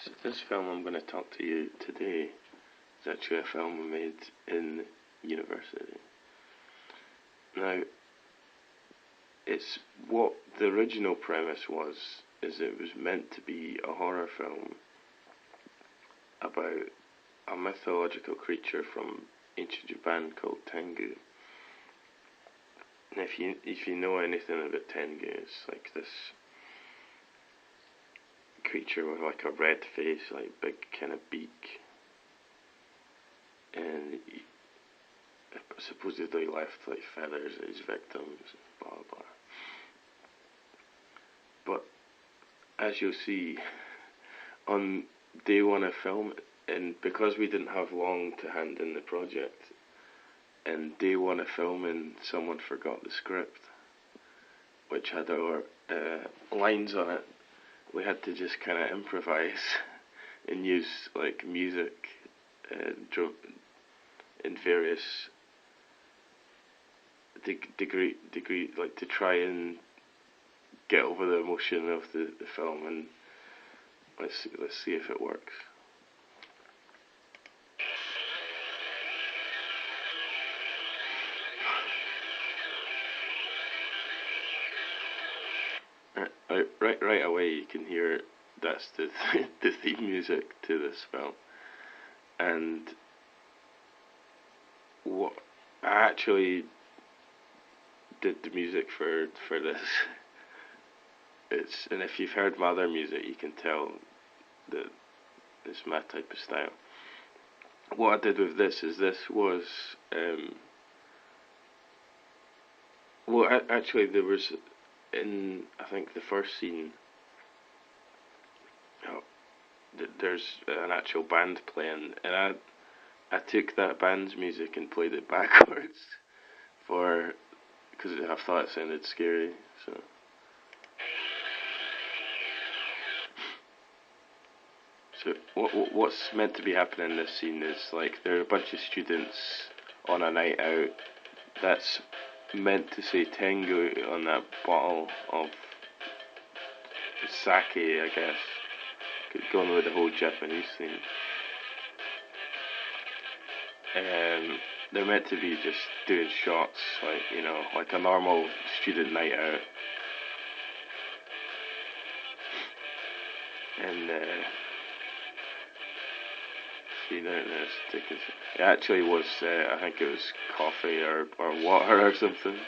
So this film I'm going to talk to you today is actually a film we made in university. Now, it's what the original premise was, is it was meant to be a horror film about a mythological creature from ancient Japan called Tengu. And if you know anything about Tengu, it's like this creature with like a red face, like big kind of beak, and he supposedly left like feathers at his victims, blah blah. But as you'll see, on day one of film, and because we didn't have long to hand in the project, and day one of filming, someone forgot the script, which had our lines on it. We had to just kind of improvise and use like music in various degree, like to try and get over the emotion of the film, and let's see if it works. Right away you can hear that's the theme music to this film. And what I actually did the music for this. And if you've heard my other music, you can tell that it's my type of style. What I did with this was actually there was in, I think, the first scene, there's an actual band playing, and I took that band's music and played it backwards because I thought it sounded scary. So what's meant to be happening in this scene is like there are a bunch of students on a night out. That's meant to say Tengu on that bottle of sake, I guess. Going with the whole Japanese thing. They're meant to be just doing shots, like a normal student night out. And see, there's tickets. It actually was, I think it was coffee or water or something.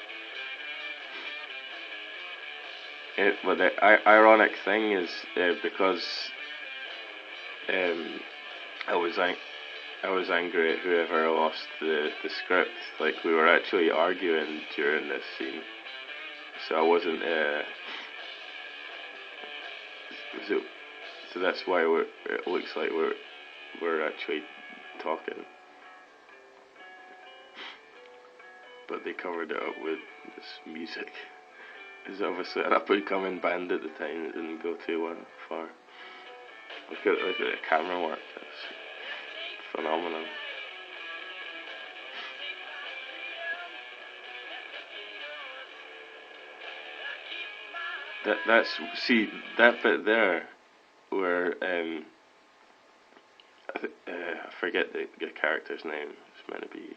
But the ironic thing is, because I was angry at whoever lost the script. Like, we were actually arguing during this scene, so I wasn't. So that's why it looks like we're actually talking. But they covered it up with this music. It's obviously an up-and-coming band at the time. It didn't go too far. Look at the camera work. It's phenomenal. See that bit there where I forget the character's name. It's meant to be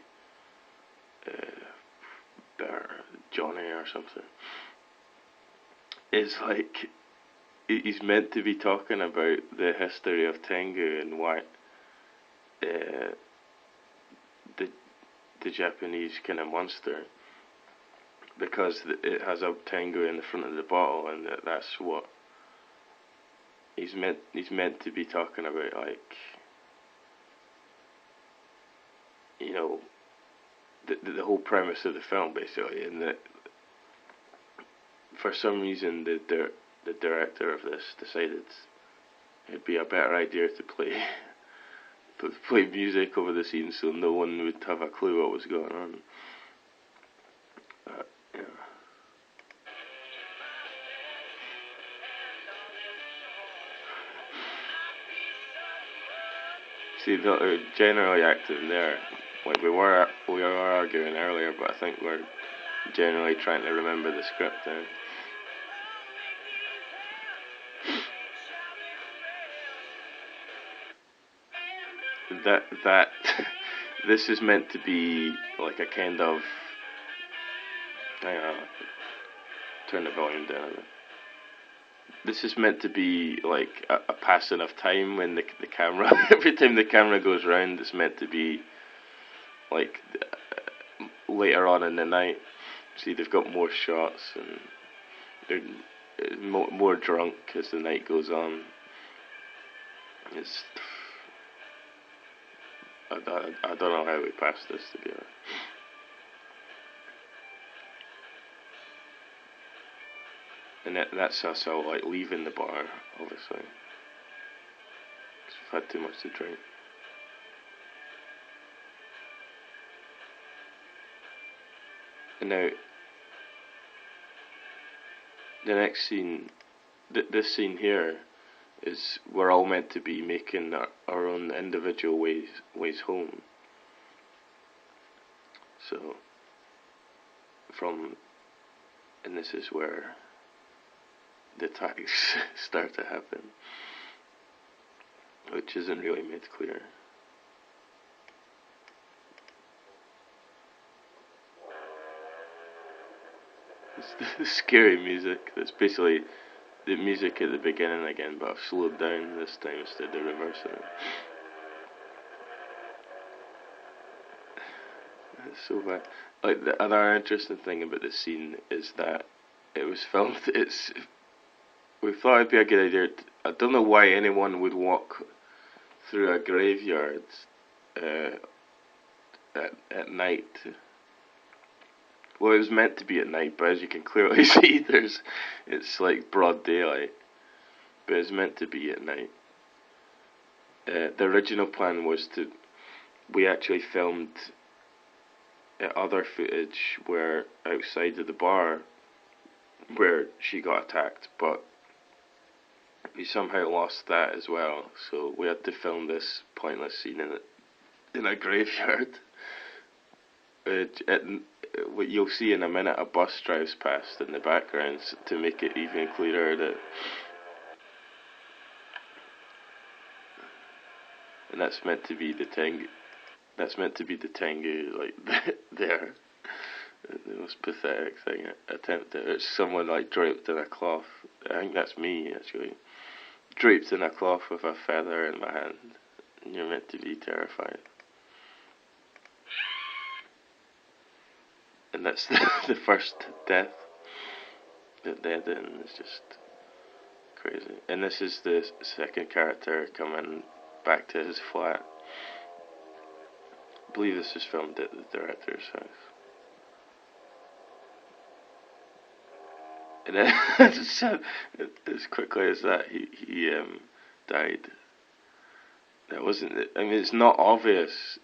Johnny or something. It's like he's meant to be talking about the history of Tengu and why the Japanese kind of monster, because it has a Tengu in the front of the bottle, and that's what he's meant to be talking about, like, the whole premise of the film, basically. And that for some reason the director of this decided it'd be a better idea to play music over the scene so no one would have a clue what was going on. Yeah. See, they're generally acting there. Like we were arguing earlier, but I think we're generally trying to remember the script there. that this is meant to be like a kind of, hang on, turn the volume down a bit. This is meant to be like a passing of time when the camera, every time the camera goes round, it's meant to be like later on in the night. See, they've got more shots and they're more drunk as the night goes on. It's I don't know how we passed this, to be honest. And that's us all like leaving the bar, obviously, 'cause we've had too much to drink. And now, the next scene, this scene here, is we're all meant to be making our own individual ways home. So, and this is where the attacks start to happen, which isn't really made clear. It's the scary music. That's basically the music at the beginning again, but I've slowed down this time instead of reversing it. It's so bad. Like, the other interesting thing about the scene is that it was filmed. We thought it'd be a good idea. I don't know why anyone would walk through a graveyard at night. Well, it was meant to be at night, but as you can clearly see, it's like broad daylight, but it's meant to be at night. The original plan was we actually filmed other footage where outside of the bar where she got attacked, but we somehow lost that as well, so we had to film this pointless scene in a graveyard. What you'll see in a minute, a bus drives past in the background to make it even clearer that, and that's meant to be the Tengu. That's meant to be the Tengu, like there. The most pathetic thing. It's someone like draped in a cloth. I think that's me actually, draped in a cloth with a feather in my hand. And you're meant to be terrified. And that's the first death that they did, and it's just crazy. And this is the second character coming back to his flat. I believe this was filmed at the director's house. And then, as quickly as that, he died. That wasn't. I mean, it's not obvious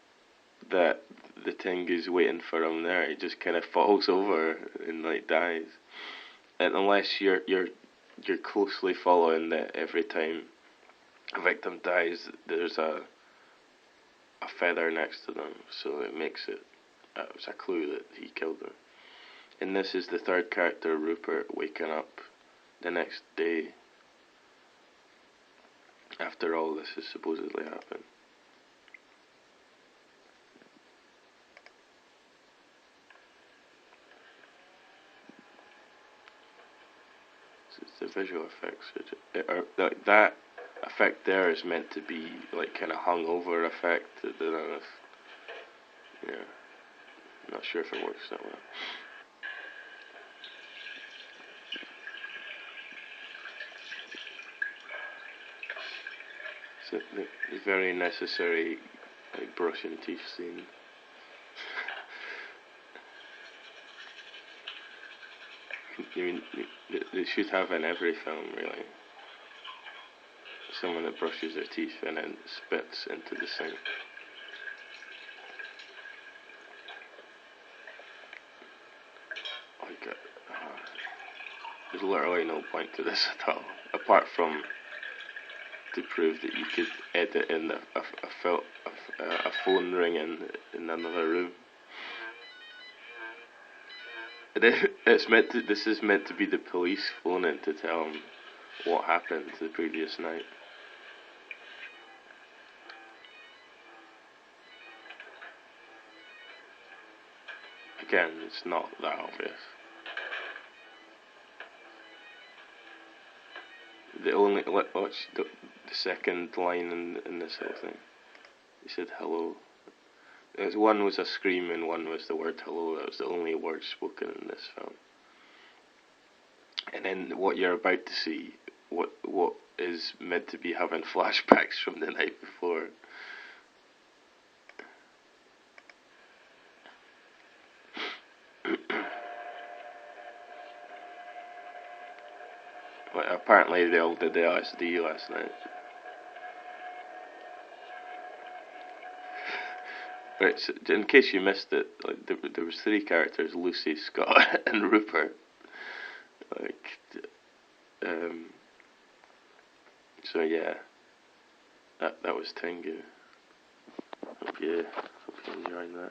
that the Tengu's waiting for him there. He just kind of falls over and like dies. And unless you're closely following that, every time a victim dies, there's a feather next to them, so it makes it was a clue that he killed them. And this is the third character, Rupert, waking up the next day after all this has supposedly happened. The visual effects, that effect there is meant to be like kind of hungover effect. I don't know if, yeah, I'm not sure if it works that well. So the very necessary like brushing teeth scene. I mean, they should have in every film, really. Someone that brushes their teeth and then spits into the sink. Like, there's literally no point to this at all, apart from to prove that you could edit in a phone ringing in another room. This is meant to be the police phoning to tell them what happened the previous night. again, it's not that obvious. The only watch the second line in this whole thing. He said hello. One was a scream and one was the word hello. That was the only word spoken in this film. And then what you're about to see, what is meant to be having flashbacks from the night before. Well, apparently they all did the LSD last night. Right, so in case you missed it, like there was three characters: Lucy, Scott, and Rupert. Like, so yeah, that was Tengu. Hope you enjoyed that.